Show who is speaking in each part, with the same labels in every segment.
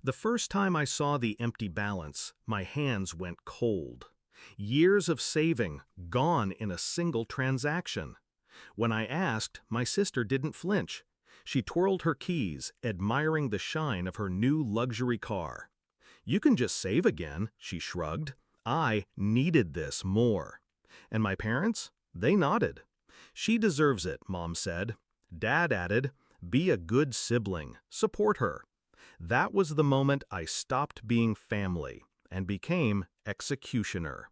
Speaker 1: The first time I saw the empty balance, my hands went cold. Years of saving, gone in a single transaction. When I asked, my sister didn't flinch. She twirled her keys, admiring the shine of her new luxury car. "You can just save again," she shrugged. I needed this more. And my parents? They nodded. "She deserves it," Mom said. Dad added, "Be a good sibling, support her." That was the moment I stopped being family and became executioner.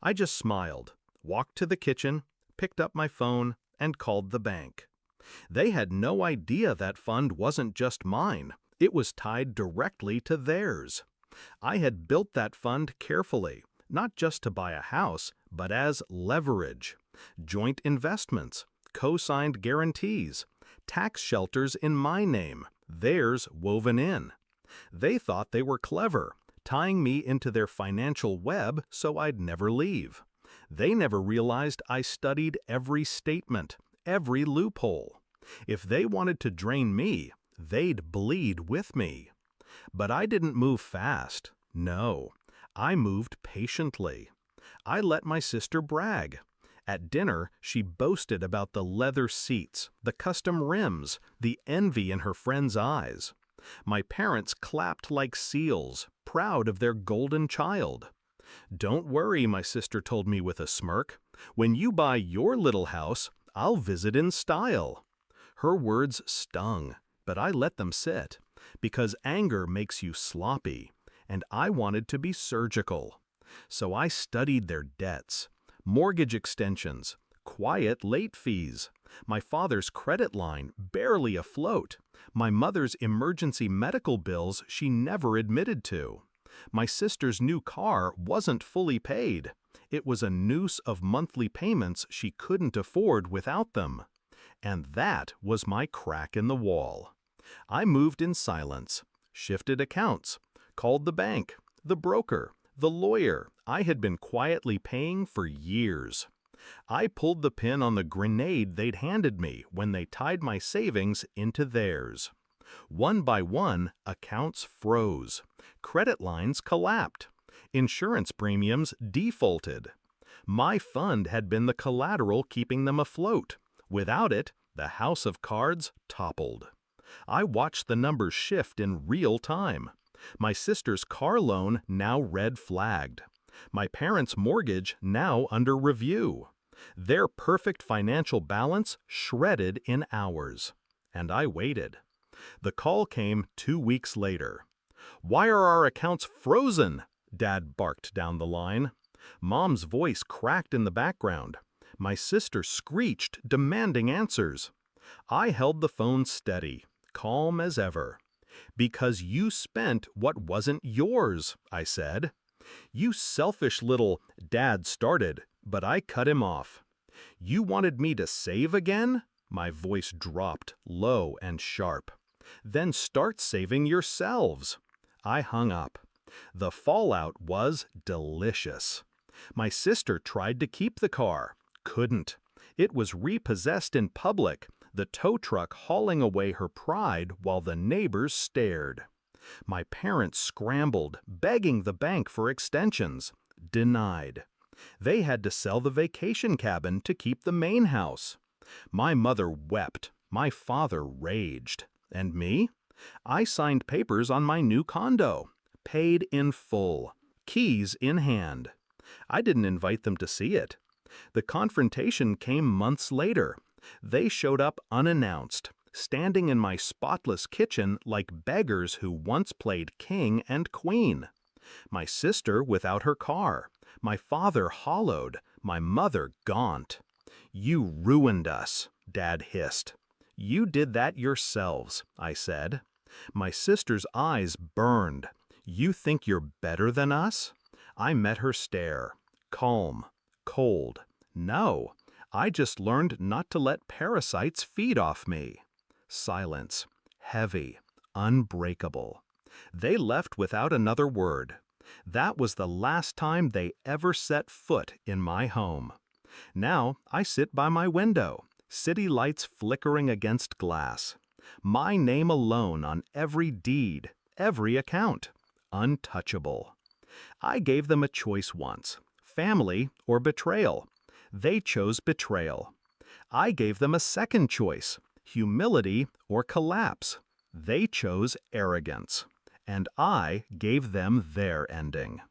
Speaker 1: I just smiled, walked to the kitchen, picked up my phone, and called the bank. They had no idea that fund wasn't just mine. It was tied directly to theirs. I had built that fund carefully, not just to buy a house, but as leverage. Joint investments, co-signed guarantees, tax shelters in my name, theirs woven in. They thought they were clever, tying me into their financial web so I'd never leave. They never realized I studied every statement, every loophole. If they wanted to drain me, they'd bleed with me. But I didn't move fast. No, I moved patiently. I let my sister brag. At dinner, she boasted about the leather seats, the custom rims, the envy in her friends' eyes. My parents clapped like seals, proud of their golden child. "Don't worry," my sister told me with a smirk. "When you buy your little house, I'll visit in style." Her words stung, but I let them sit, because anger makes you sloppy, and I wanted to be surgical. So I studied their debts, mortgage extensions, quiet late fees, my father's credit line barely afloat, my mother's emergency medical bills she never admitted to. My sister's new car wasn't fully paid. It was a noose of monthly payments she couldn't afford without them. And that was my crack in the wall. I moved in silence, shifted accounts, called the bank, the broker, the lawyer I had been quietly paying for years. I pulled the pin on the grenade they'd handed me when they tied my savings into theirs. One by one, accounts froze. Credit lines collapsed. Insurance premiums defaulted. My fund had been the collateral keeping them afloat. Without it, the house of cards toppled. I watched the numbers shift in real time. My sister's car loan now red-flagged. My parents' mortgage now under review. Their perfect financial balance shredded in hours. And I waited. The call came 2 weeks later. "Why are our accounts frozen?" Dad barked down the line. Mom's voice cracked in the background. My sister screeched, demanding answers. I held the phone steady, calm as ever. "Because you spent what wasn't yours," I said. "You selfish little—" Dad started, but I cut him off. "You wanted me to save again?" My voice dropped, low and sharp. "Then start saving yourselves." I hung up. The fallout was delicious. My sister tried to keep the car. Couldn't. It was repossessed in public, the tow truck hauling away her pride while the neighbors stared. My parents scrambled, begging the bank for extensions. Denied. They had to sell the vacation cabin to keep the main house. My mother wept. My father raged. And me? I signed papers on my new condo. Paid in full. Keys in hand. I didn't invite them to see it. The confrontation came months later. They showed up unannounced, standing in my spotless kitchen like beggars who once played king and queen. My sister without her car, my father hollowed, my mother gaunt. "You ruined us," Dad hissed. "You did that yourselves," I said. My sister's eyes burned. "You think you're better than us?" I met her stare. Calm, cold. "No, I just learned not to let parasites feed off me." Silence. Heavy. Unbreakable. They left without another word. That was the last time they ever set foot in my home. Now I sit by my window, city lights flickering against glass. My name alone on every deed, every account. Untouchable. I gave them a choice once, family or betrayal. They chose betrayal. I gave them a second choice, humility or collapse. They chose arrogance. And I gave them their ending.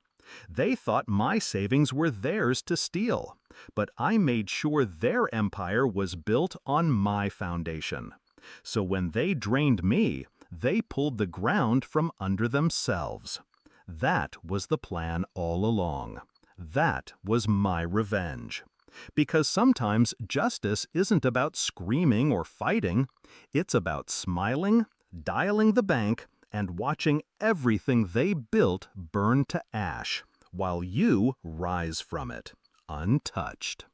Speaker 1: They thought my savings were theirs to steal, but I made sure their empire was built on my foundation. So when they drained me, they pulled the ground from under themselves. That was the plan all along. That was my revenge. Because sometimes justice isn't about screaming or fighting. It's about smiling, dialing the bank, and watching everything they built burn to ash, while you rise from it, untouched.